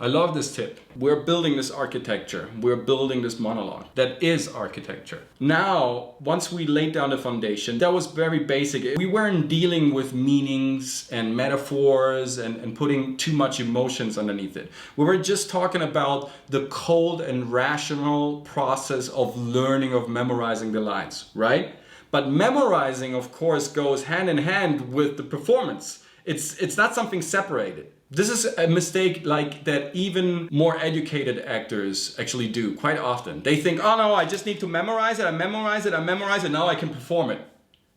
I love this tip. We're building this architecture. We're building this monologue. That is architecture. Now, once we laid down the foundation, that was very basic. We weren't dealing with meanings and metaphors and putting too much emotions underneath it. We were just talking about the cold and rational process of learning, of memorizing the lines, right? But memorizing, of course, goes hand in hand with the performance. It's not something separated. This is a mistake like that even more educated actors actually do quite often. They think, oh no, I just need to memorize it, I memorize it, now I can perform it.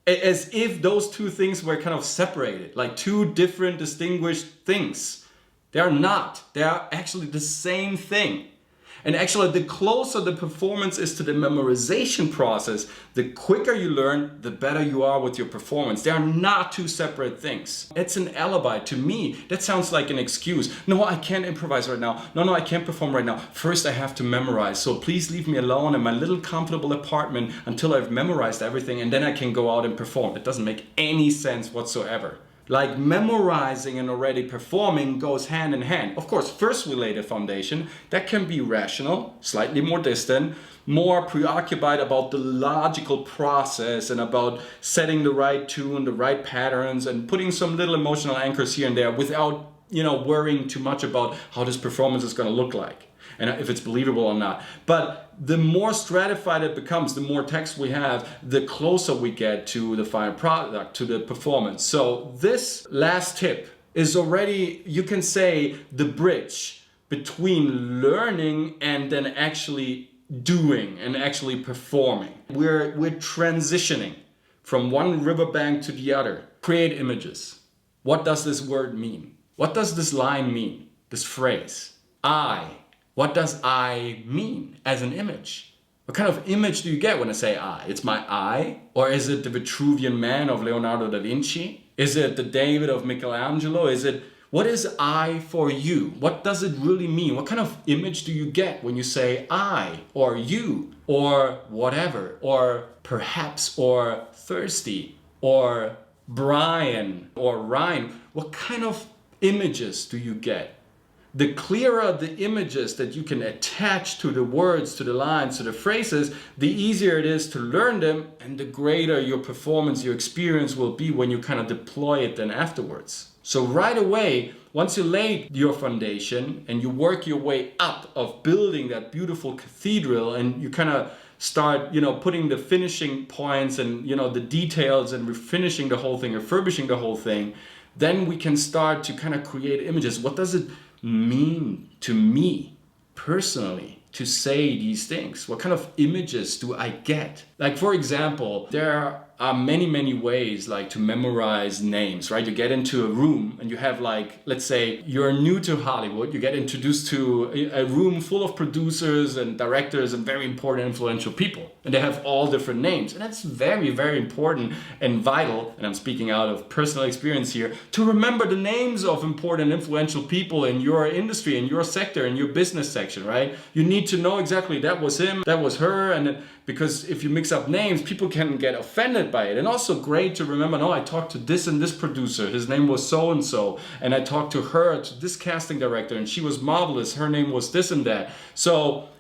As if those two things were kind of separated, like two different distinguished things. They are not. They are actually the same thing. And actually, the closer the performance is to the memorization process, the quicker you learn, the better you are with your performance. They are not two separate things. It's an alibi. To me, that sounds like an excuse. No, I can't improvise right now. No, I can't perform right now. First, I have to memorize. So please leave me alone in my little comfortable apartment until I've memorized everything, and then I can go out and perform. It doesn't make any sense whatsoever. Like memorizing and already performing goes hand in hand. Of course, first we lay the foundation. That can be rational, slightly more distant, more preoccupied about the logical process and about setting the right tune, the right patterns, and putting some little emotional anchors here and there without, worrying too much about how this performance is going to look like and if it's believable or not. But the more stratified it becomes, the more text we have, the closer we get to the final product, to the performance. So this last tip is already, you can say, the bridge between learning and then actually doing and actually performing. We're transitioning from one riverbank to the other. Create images. What does this word mean? What does this line mean? This phrase, I. What does I mean as an image? What kind of image do you get when I say I? It's my I? Or is it the Vitruvian Man of Leonardo da Vinci? Is it the David of Michelangelo? What is I for you? What does it really mean? What kind of image do you get when you say I or you or whatever or perhaps or thirsty or Brian or Ryan? What kind of images do you get? The clearer the images that you can attach to the words, to the lines, to the phrases, the easier it is to learn them and the greater your performance, your experience will be when you kind of deploy it then afterwards. So right away, once you lay your foundation and you work your way up of building that beautiful cathedral and you kind of start, putting the finishing points and, the details and refinishing the whole thing, refurbishing the whole thing, then we can start to kind of create images. What does it mean to me personally to say these things? What kind of images do I get? Like, for example, there are many ways like to memorize names, right? You get into a room and you have like, let's say you're new to Hollywood, you get introduced to a room full of producers and directors and very important influential people. And they have all different names. And that's very, very important and vital, and I'm speaking out of personal experience here, to remember the names of important influential people in your industry, in your sector, in your business section, right? You need to know exactly that was him, that was her, and because if you mix up names, people can get offended by it. And also great to remember, no, I talked to this and this producer, his name was so-and-so, and I talked to her, to this casting director, and she was marvelous, her name was this and that. So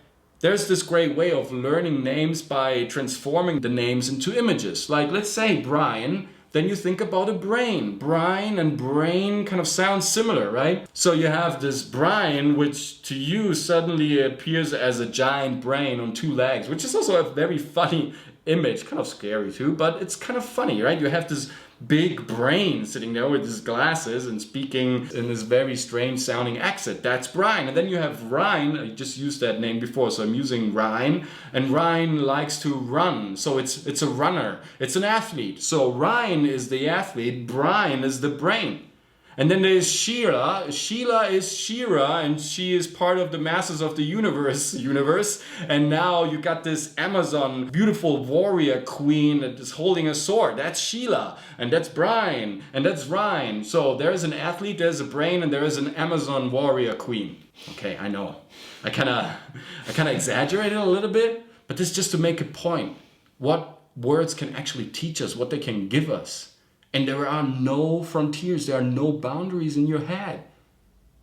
there's this great way of learning names by transforming the names into images. Like, let's say Brian, then you think about a brain. Brian and brain kind of sound similar, right? So you have this Brian, which to you suddenly appears as a giant brain on two legs, which is also a very funny image, kind of scary too, but it's kind of funny, right? You have this big brain sitting there with his glasses and speaking in this very strange sounding accent. That's Brian. And then you have Ryan. I just used that name before, so I'm using Ryan. And Ryan likes to run. So it's a runner. It's an athlete. So Ryan is the athlete. Brian is the brain. And then there's Sheila. Sheila is Shira, and she is part of the masses of the universe. And now you got this Amazon beautiful warrior queen that is holding a sword. That's Sheila, and that's Brian, and that's Ryan. So there's an athlete, there's a brain, and there is an Amazon warrior queen. Okay, I know. I kind of exaggerated a little bit, but this is just to make a point. What words can actually teach us, what they can give us. And there are no frontiers, there are no boundaries in your head.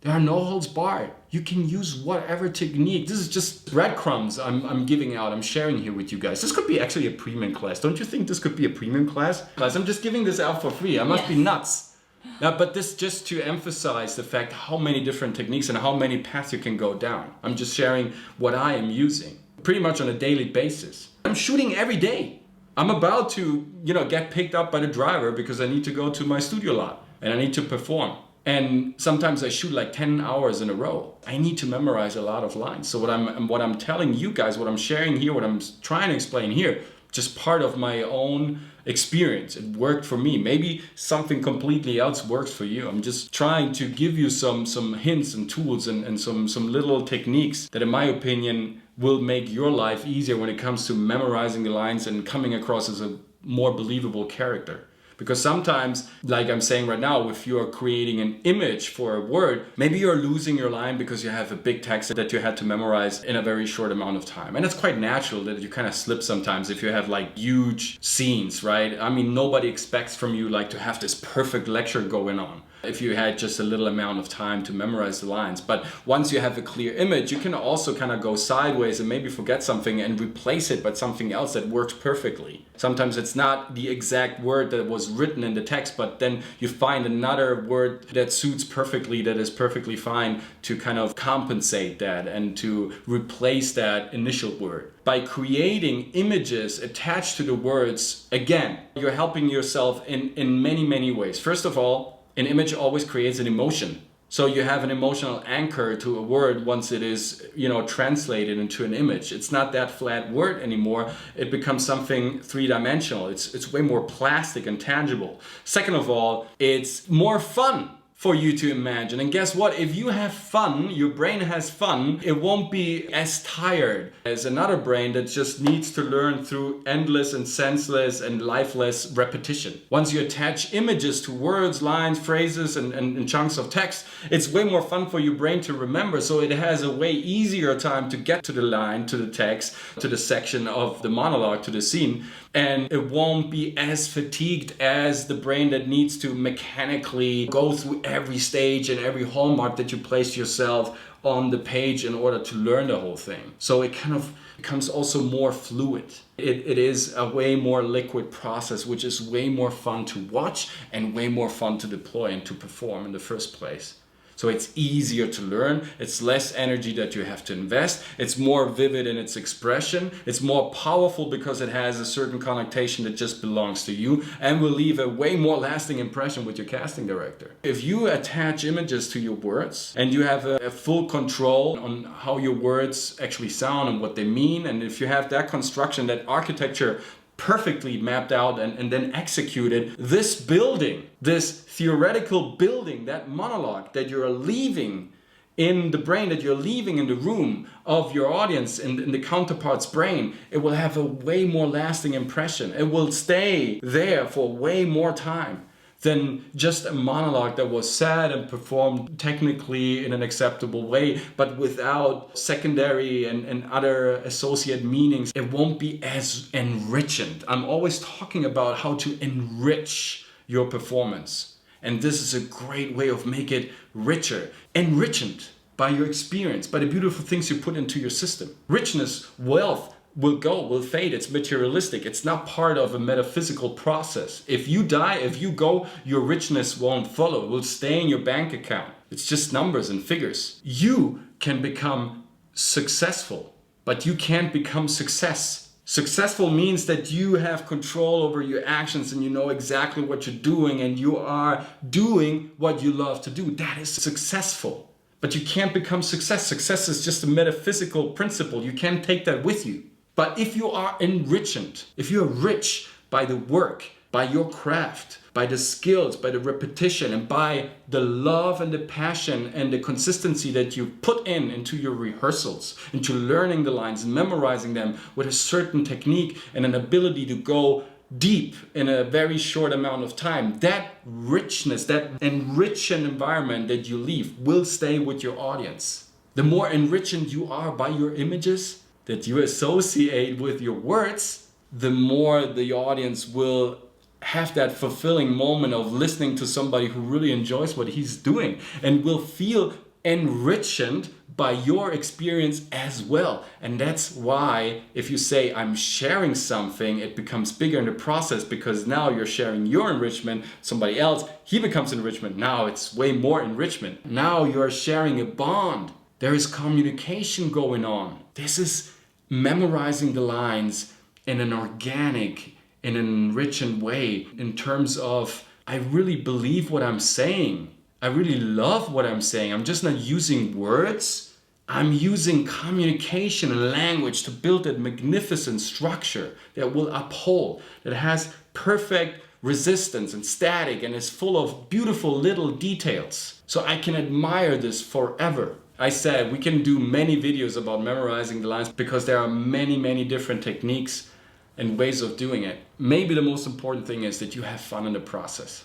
There are no holds barred. You can use whatever technique. This is just breadcrumbs I'm giving out, I'm sharing here with you guys. This could be actually a premium class. Don't you think this could be a premium class? I'm just giving this out for free. I must be nuts. But this just to emphasize the fact how many different techniques and how many paths you can go down. I'm just sharing what I am using pretty much on a daily basis. I'm shooting every day. I'm about to, get picked up by the driver because I need to go to my studio lot and I need to perform. And sometimes I shoot like 10 hours in a row. I need to memorize a lot of lines. So what I'm telling you guys, what I'm sharing here, what I'm trying to explain here, just part of my own experience. It worked for me. Maybe something completely else works for you. I'm just trying to give you some hints and tools and some little techniques that in my opinion will make your life easier when it comes to memorizing the lines and coming across as a more believable character. Because sometimes, like I'm saying right now, if you're creating an image for a word, maybe you're losing your line because you have a big text that you had to memorize in a very short amount of time. And it's quite natural that you kind of slip sometimes if you have like huge scenes, right? I mean, nobody expects from you like to have this perfect lecture going on if you had just a little amount of time to memorize the lines. But once you have a clear image, you can also kind of go sideways and maybe forget something and replace it by something else that works perfectly. Sometimes it's not the exact word that was written in the text, but then you find another word that suits perfectly, that is perfectly fine to kind of compensate that and to replace that initial word. By creating images attached to the words, again, you're helping yourself in many, many ways. First of all, an image always creates an emotion. So you have an emotional anchor to a word once it is, translated into an image. It's not that flat word anymore. It becomes something three-dimensional. It's way more plastic and tangible. Second of all, it's more fun for you to imagine. And guess what? If you have fun, your brain has fun, it won't be as tired as another brain that just needs to learn through endless and senseless and lifeless repetition. Once you attach images to words, lines, phrases, and chunks of text, it's way more fun for your brain to remember. So it has a way easier time to get to the line, to the text, to the section of the monologue, to the scene. And it won't be as fatigued as the brain that needs to mechanically go through every stage and every hallmark that you place yourself on the page in order to learn the whole thing. So it kind of becomes also more fluid. It is a way more liquid process, which is way more fun to watch and way more fun to deploy and to perform in the first place. So it's easier to learn, it's less energy that you have to invest, it's more vivid in its expression, it's more powerful because it has a certain connotation that just belongs to you and will leave a way more lasting impression with your casting director. If you attach images to your words and you have a full control on how your words actually sound and what they mean, and if you have that construction, that architecture perfectly mapped out and then executed, this building, this theoretical building, that monologue that you're leaving in the brain, that you're leaving in the room of your audience, in the counterpart's brain, it will have a way more lasting impression. It will stay there for way more time than just a monologue that was said and performed technically in an acceptable way, but without secondary and other associate meanings. It won't be as enriching. I'm always talking about how to enrich your performance. And this is a great way of make it richer. Enriched by your experience, by the beautiful things you put into your system. Richness, wealth, will fade. It's materialistic. It's not part of a metaphysical process. If you die, if you go, your richness won't follow. It will stay in your bank account. It's just numbers and figures. You can become successful, but you can't become success. Successful means that you have control over your actions and you know exactly what you're doing and you are doing what you love to do. That is successful. But you can't become success. Success is just a metaphysical principle. You can't take that with you. But if you are enriched, if you're rich by the work, by your craft, by the skills, by the repetition, and by the love and the passion and the consistency that you put into your rehearsals, into learning the lines and memorizing them with a certain technique and an ability to go deep in a very short amount of time, that richness, that enriching environment that you leave will stay with your audience. The more enriching you are by your images that you associate with your words, the more the audience will have that fulfilling moment of listening to somebody who really enjoys what he's doing and will feel enriched by your experience as well. And that's why if you say I'm sharing something, it becomes bigger in the process, because now you're sharing your enrichment. Somebody else, he becomes enrichment. Now it's way more enrichment. Now you're sharing a bond. There is communication going on. This is memorizing the lines in an organic, in an enriching way, in terms of I really believe what I'm saying. I really love what I'm saying. I'm just not using words. I'm using communication and language to build that magnificent structure that will uphold, that has perfect resistance and static and is full of beautiful little details. So I can admire this forever. I said we can do many videos about memorizing the lines because there are many, many different techniques and ways of doing it. Maybe the most important thing is that you have fun in the process,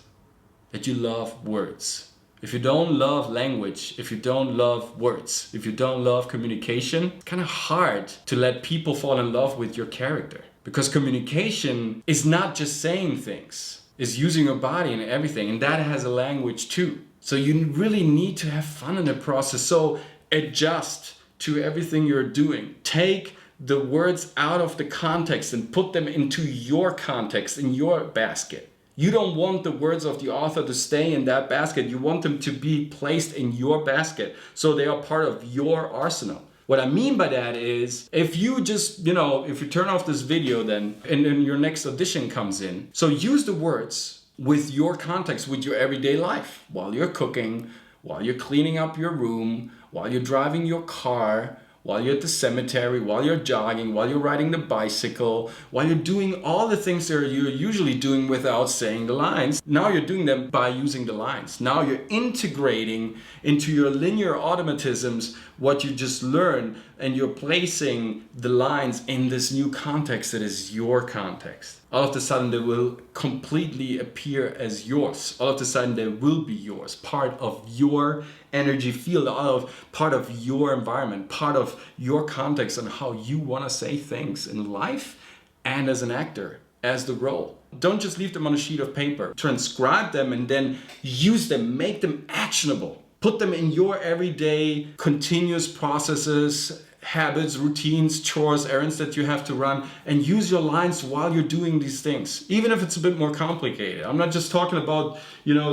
that you love words. If you don't love language, if you don't love words, if you don't love communication, it's kind of hard to let people fall in love with your character. Because communication is not just saying things, it's using your body and everything, and that has a language too. So you really need to have fun in the process. So adjust to everything you're doing. Take the words out of the context and put them into your context, in your basket. You don't want the words of the author to stay in that basket. You want them to be placed in your basket so they are part of your arsenal. What I mean by that is if you just, if you turn off this video then and then your next audition comes in. So use the words with your context, with your everyday life, while you're cooking, while you're cleaning up your room, while you're driving your car, while you're at the cemetery, while you're jogging, while you're riding the bicycle, while you're doing all the things that you're usually doing without saying the lines. Now you're doing them by using the lines. Now you're integrating into your linear automatisms what you just learned, and you're placing the lines in this new context that is your context. All of a sudden they will completely appear as yours. All of a sudden they will be yours, part of your energy field, part of your environment, part of your context and how you want to say things in life and as an actor, as the role. Don't just leave them on a sheet of paper. Transcribe them and then use them, make them actionable. Put them in your everyday continuous processes, habits, routines, chores, errands that you have to run, and use your lines while you're doing these things, even if it's a bit more complicated. I'm not just talking about,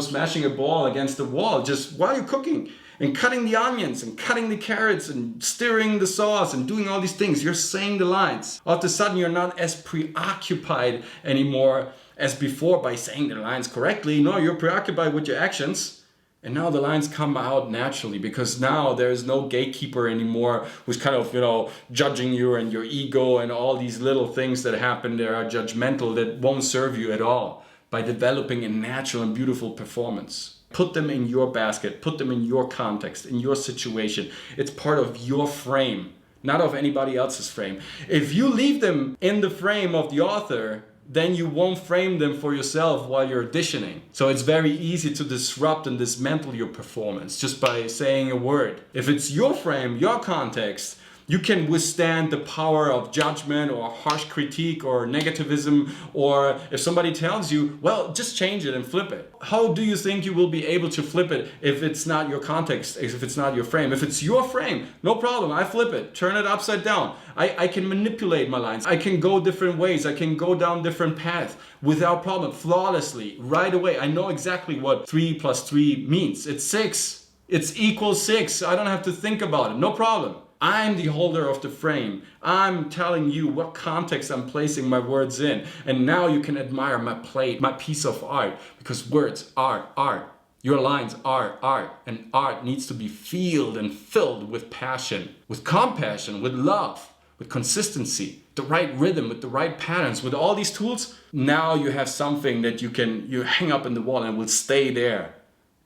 smashing a ball against the wall, just while you're cooking and cutting the onions and cutting the carrots and stirring the sauce and doing all these things. You're saying the lines. All of a sudden, you're not as preoccupied anymore as before by saying the lines correctly. No, you're preoccupied with your actions. And now the lines come out naturally because now there is no gatekeeper anymore who's kind of, judging you and your ego and all these little things that happen that are judgmental that won't serve you at all by developing a natural and beautiful performance. Put them in your basket, put them in your context, in your situation. It's part of your frame, not of anybody else's frame. If you leave them in the frame of the author, then you won't frame them for yourself while you're auditioning. So it's very easy to disrupt and dismantle your performance just by saying a word. If it's your frame, your context, you can withstand the power of judgment or harsh critique or negativism, or if somebody tells you, well, just change it and flip it. How do you think you will be able to flip it if it's not your context, if it's not your frame? If it's your frame, no problem, I flip it, turn it upside down. I can manipulate my lines. I can go different ways. I can go down different paths without problem, flawlessly, right away. I know exactly what 3 + 3 means. It's 6. It's equals 6. I don't have to think about it, no problem. I'm the holder of the frame. I'm telling you what context I'm placing my words in. And now you can admire my plate, my piece of art, because words are art. Your lines are art, and art needs to be filled and filled with passion, with compassion, with love, with consistency, the right rhythm, with the right patterns, with all these tools. Now you have something that you hang up in the wall and will stay there.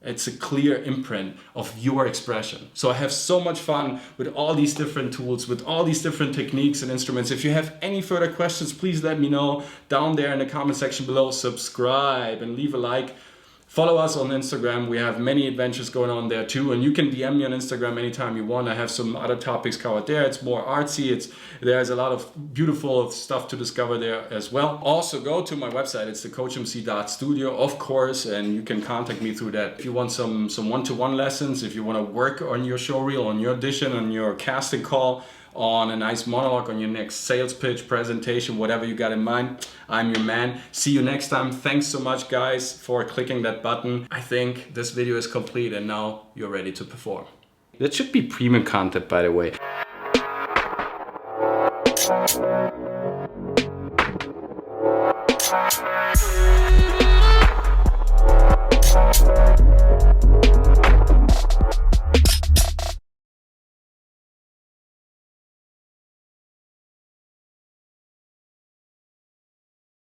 It's a clear imprint of your expression. So I have so much fun with all these different tools, with all these different techniques and instruments. If you have any further questions, please let me know down there in the comment section below. Subscribe and leave a like. Follow us on Instagram. We have many adventures going on there too. And you can DM me on Instagram anytime you want. I have some other topics covered there. It's more artsy. There's a lot of beautiful stuff to discover there as well. Also go to my website. It's thecoachmc.studio, of course, and you can contact me through that. If you want some one-to-one lessons, if you want to work on your show reel, on your audition, on your casting call, on a nice monologue, on your next sales pitch, presentation, whatever you got in mind, I'm your man. See you next time. Thanks so much, guys, for clicking that button. I think this video is complete and now you're ready to perform. That should be premium content, by the way.